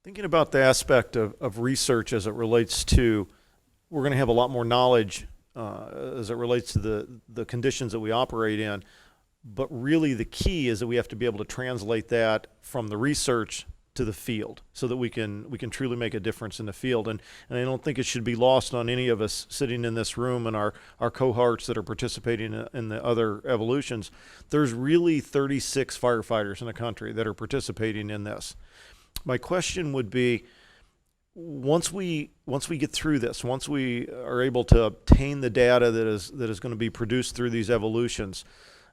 Thinking about the aspect of research as it relates to, we're going to have a lot more knowledge as it relates to the conditions that we operate in, but really the key is that we have to be able to translate that from the research to the field so that we can truly make a difference in the field. And I don't think it should be lost on any of us sitting in this room and our cohorts that are participating in the other evolutions. There's really 36 firefighters in the country that are participating in this. My question would be, once we get through this, once we are able to obtain the data that is going to be produced through these evolutions,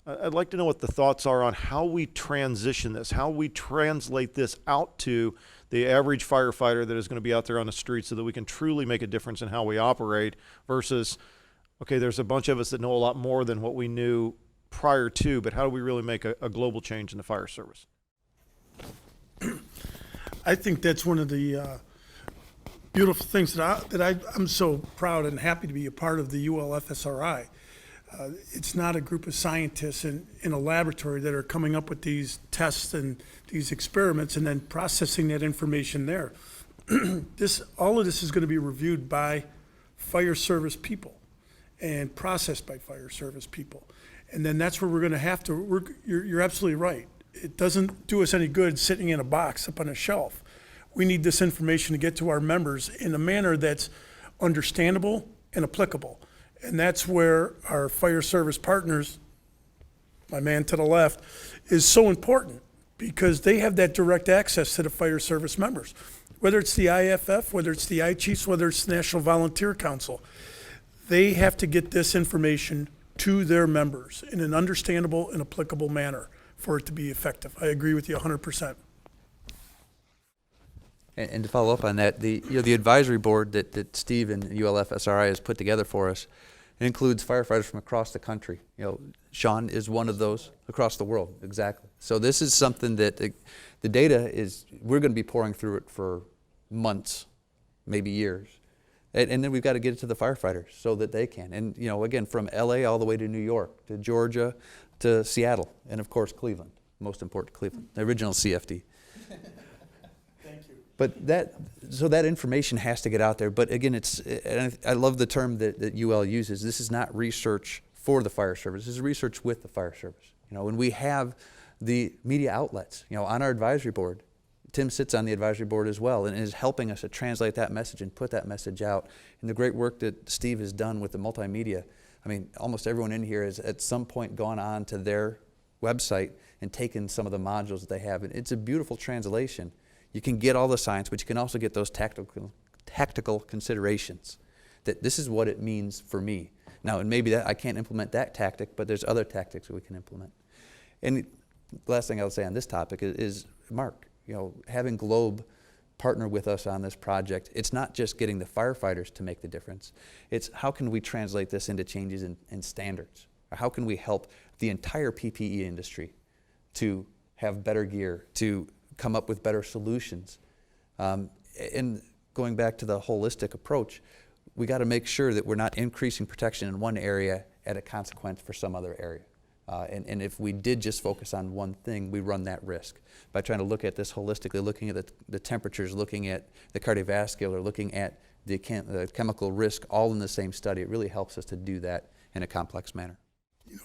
I'd like to know what the thoughts are on how we transition this, how we translate this out to the average firefighter that is going to be out there on the street so that we can truly make a difference in how we operate versus, okay, there's a bunch of us that know a lot more than what we knew prior to, but how do we really make a global change in the fire service? I think that's one of the beautiful things that I'm so proud and happy to be a part of the ULFSRI. It's not a group of scientists in a laboratory that are coming up with these tests and these experiments and then processing that information there. All of this is going to be reviewed by fire service people and processed by fire service people. And then that's where we're going to have to, you're absolutely right. It doesn't do us any good sitting in a box up on a shelf. We need this information to get to our members in a manner that's understandable and applicable. And that's where our fire service partners, my man to the left, is so important because they have that direct access to the fire service members. Whether it's the IAFF, whether it's the I-Chiefs, whether it's the National Volunteer Council, they have to get this information to their members in an understandable and applicable manner for it to be effective. I agree with you 100%. And to follow up on that, the advisory board that Steve and ULFSRI has put together for us includes firefighters from across the country. Sean is one of those across the world, exactly. So this is something that the data is, we're going to be pouring through it for months, maybe years. And then we've got to get it to the firefighters so that they can. And again, from LA all the way to New York, to Georgia, to Seattle, and of course Cleveland, most important Cleveland, the original CFD. But that information has to get out there. But again, I love the term that UL uses. This is not research for the fire service. This is research with the fire service. When we have the media outlets, on our advisory board, Tim sits on the advisory board as well and is helping us to translate that message and put that message out. And the great work that Steve has done with the multimedia. I mean, almost everyone in here has at some point gone on to their website and taken some of the modules that they have. And it's a beautiful translation. You can get all the science, but you can also get those tactical considerations that this is what it means for me. Now, and maybe that I can't implement that tactic, but there's other tactics that we can implement. And the last thing I would say on this topic is Mark, having Globe partner with us on this project, it's not just getting the firefighters to make the difference. It's how can we translate this into changes in standards? Or how can we help the entire PPE industry to have better gear, to come up with better solutions. And going back to the holistic approach, we got to make sure that we're not increasing protection in one area at a consequence for some other area. And if we did just focus on one thing, we run that risk. By trying to look at this holistically, looking at the temperatures, looking at the cardiovascular, looking at the chemical risk all in the same study, it really helps us to do that in a complex manner.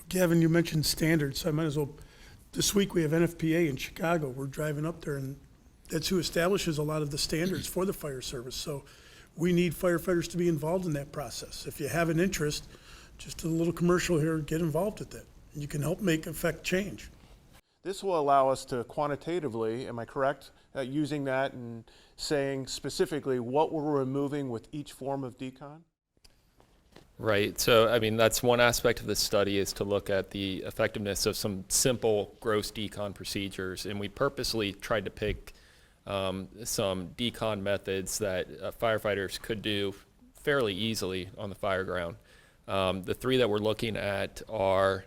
Gavin, you mentioned standards, so I might as well. This week we have NFPA in Chicago. We're driving up there, and that's who establishes a lot of the standards for the fire service. So we need firefighters to be involved in that process. If you have an interest, just a little commercial here, get involved with it. You can help affect change. This will allow us to quantitatively, am I correct, using that and saying specifically what we're removing with each form of decon? Right. So, I mean, that's one aspect of this study is to look at the effectiveness of some simple gross decon procedures. And we purposely tried to pick some decon methods that firefighters could do fairly easily on the fire ground. The three that we're looking at are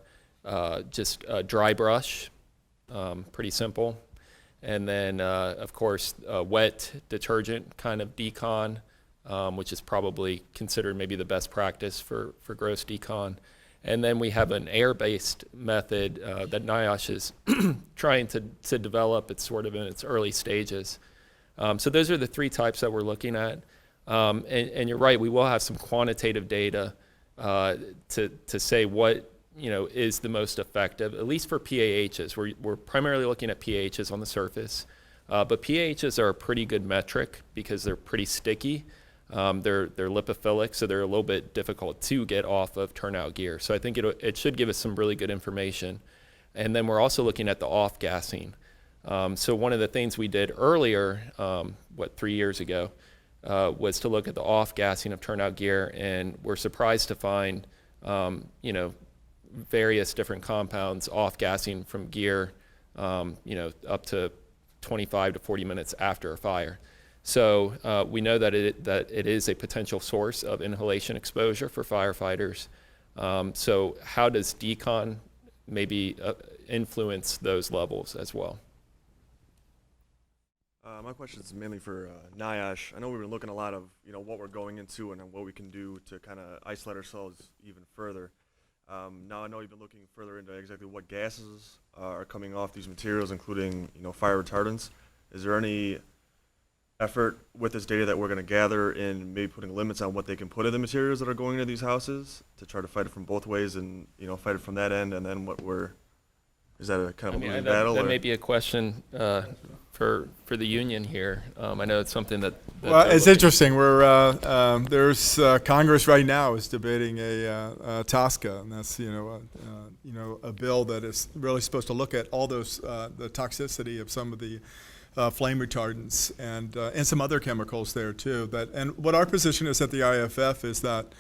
just dry brush, pretty simple. And then, of course, wet detergent kind of decon, which is probably considered maybe the best practice for gross decon. And then we have an air-based method that NIOSH is trying to develop. It's sort of in its early stages, So those are the three types that we're looking at. And you're right, we will have some quantitative data to say what is the most effective, at least for PAHs. We're primarily looking at PAHs on the surface, but PAHs are a pretty good metric because they're pretty sticky. They're lipophilic, so they're a little bit difficult to get off of turnout gear. So I think it should give us some really good information. And then we're also looking at the off-gassing. So one of the things we did earlier, 3 years ago, was to look at the off-gassing of turnout gear, and we're surprised to find, various different compounds off-gassing from gear, up to 25 to 40 minutes after a fire. So we know that it is a potential source of inhalation exposure for firefighters. So how does decon maybe influence those levels as well? My question is mainly for NIOSH. I know we've been looking a lot of what we're going into and what we can do to kind of isolate ourselves even further. Now I know you've been looking further into exactly what gases are coming off these materials, including fire retardants. Is there any effort with this data that we're going to gather in maybe putting limits on what they can put in the materials that are going into these houses to try to fight it from both ways and fight it from that end, and then is that a kind of a losing battle? That may be a question for the union here. I know it's something that well, it's interesting. There's Congress right now is debating a TSCA, and that's a bill that is really supposed to look at all those the toxicity of some of the flame retardants and some other chemicals there too. And what our position is at the IAFF is that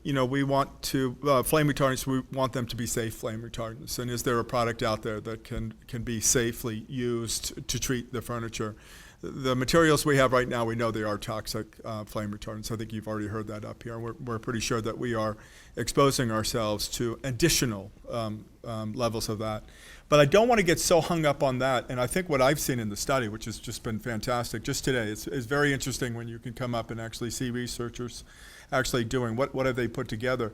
we want to flame retardants. We want them to be safe flame retardants. And is there a product out there that can be safely used to treat the furniture? The materials we have right now, we know they are toxic flame retardants. I think you've already heard that up here. We're pretty sure that we are exposing ourselves to additional levels of that. But I don't want to get so hung up on that. And I think what I've seen in the study, which has just been fantastic, just today, is very interesting when you can come up and actually see researchers actually doing what have they put together.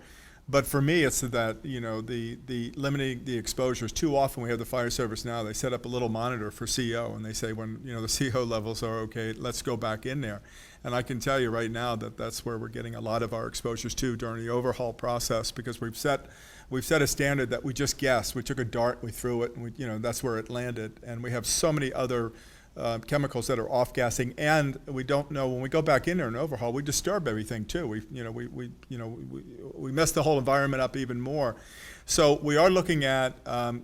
But for me, it's that the limiting the exposures. Too often we have the fire service now. They set up a little monitor for CO, and they say when the CO levels are okay, let's go back in there. And I can tell you right now that that's where we're getting a lot of our exposures to during the overhaul process, because we've set a standard that we just guessed. We took a dart, we threw it, and that's where it landed. And we have so many other chemicals that are off-gassing, and we don't know when we go back in there and overhaul, we disturb everything too. We mess the whole environment up even more. So we are looking at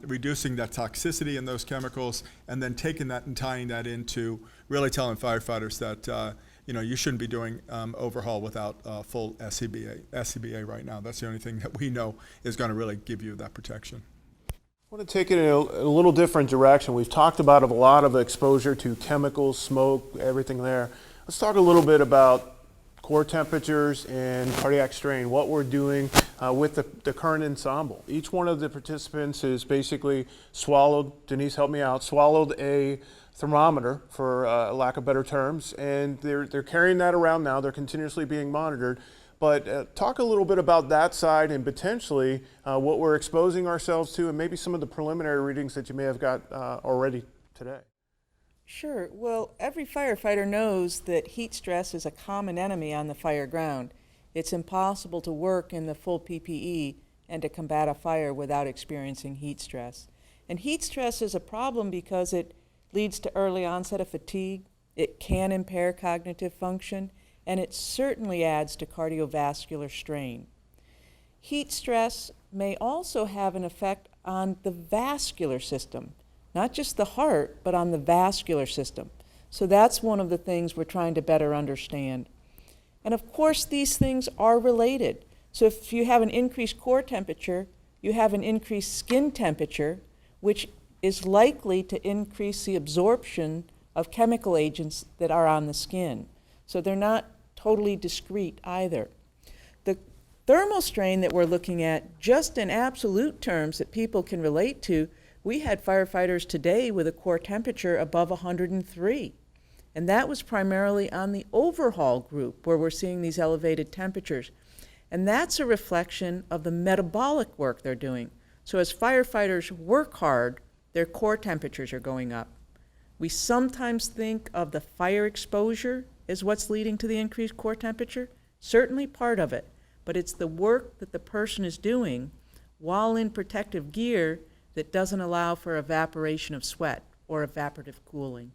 reducing that toxicity in those chemicals, and then taking that and tying that into really telling firefighters that you shouldn't be doing overhaul without full SCBA right now. That's the only thing that we know is going to really give you that protection. I want to take it in a little different direction. We've talked about a lot of exposure to chemicals, smoke, everything there. Let's talk a little bit about core temperatures and cardiac strain, what we're doing with the current ensemble. Each one of the participants is basically swallowed, Denise help me out, swallowed a thermometer, for lack of better terms, and they're carrying that around now. They're continuously being monitored. But talk a little bit about that side and potentially what we're exposing ourselves to, and maybe some of the preliminary readings that you may have got already today. Sure. Well, every firefighter knows that heat stress is a common enemy on the fire ground. It's impossible to work in the full PPE and to combat a fire without experiencing heat stress. And heat stress is a problem because it leads to early onset of fatigue, it can impair cognitive function, and it certainly adds to cardiovascular strain. Heat stress may also have an effect on the vascular system, not just the heart, but on the vascular system. So that's one of the things we're trying to better understand. And of course, these things are related. So if you have an increased core temperature, you have an increased skin temperature, which is likely to increase the absorption of chemical agents that are on the skin. So they're not totally discrete either. The thermal strain that we're looking at, just in absolute terms that people can relate to, we had firefighters today with a core temperature above 103. And that was primarily on the overhaul group where we're seeing these elevated temperatures. And that's a reflection of the metabolic work they're doing. So as firefighters work hard, their core temperatures are going up. We sometimes think of the fire exposure as what's leading to the increased core temperature. Certainly part of it, but it's the work that the person is doing while in protective gear that doesn't allow for evaporation of sweat or evaporative cooling.